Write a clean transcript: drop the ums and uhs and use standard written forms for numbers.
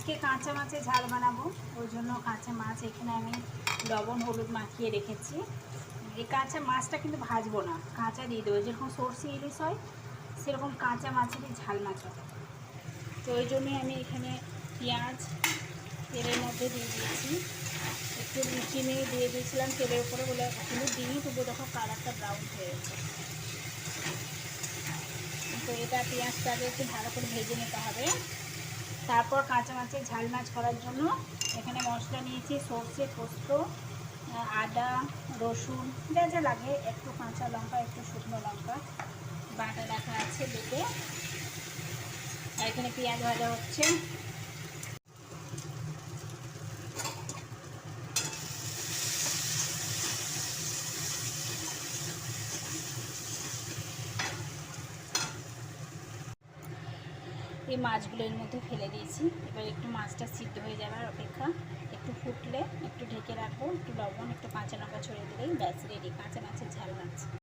আজকে কাঁচা মাছের ঝাল বানাবো, ওই জন্য কাঁচা মাছ এখানে আমি লবণ হলুদ মাখিয়ে রেখেছি। এই কাঁচা মাছটা কিন্তু ভাজবো না, কাঁচা দিয়ে দেবো। যেরকম সর্ষে ইলিশ হয় সেরকম কাঁচা মাছেরই ঝাল মাছ হবে। তো ওই জন্যই আমি এখানে পেঁয়াজ তেলের মধ্যে দিয়ে দিয়েছি, একটু চিনি দিয়ে দিয়েছিলাম তেলের উপরে, বলে কিন্তু দিনই তবু দেখো কালারটা ব্রাউন হয়ে গেছে। তো এটা পেঁয়াজটাকে একটু ভালো করে ভেজে নিতে হবে। তারপর কাঁচা মাছের ঝাল মাছ করার জন্য এখানে মশলা নিয়েছি, সর্ষে, পোস্ত, আদা, রসুন, যা যা লাগে, একটু কাঁচা লঙ্কা, একটু শুকনো লঙ্কা বাটা রাখা আছে বেটে। আর এখানে পেঁয়াজ ভাজা হচ্ছে। এই মাছগুলো এর মধ্যে ফেলে দিয়েছি। এবার একটু মাছটা সিদ্ধ হয়ে যাওয়ার অপেক্ষা, একটু ফুটলে একটু ঢেকে রাখবো, একটু লবণ, একটু কাঁচা লঙ্কা ছড়িয়ে দিলেই ব্যাস রেডি কাঁচা মাছের ঝাল মাছ।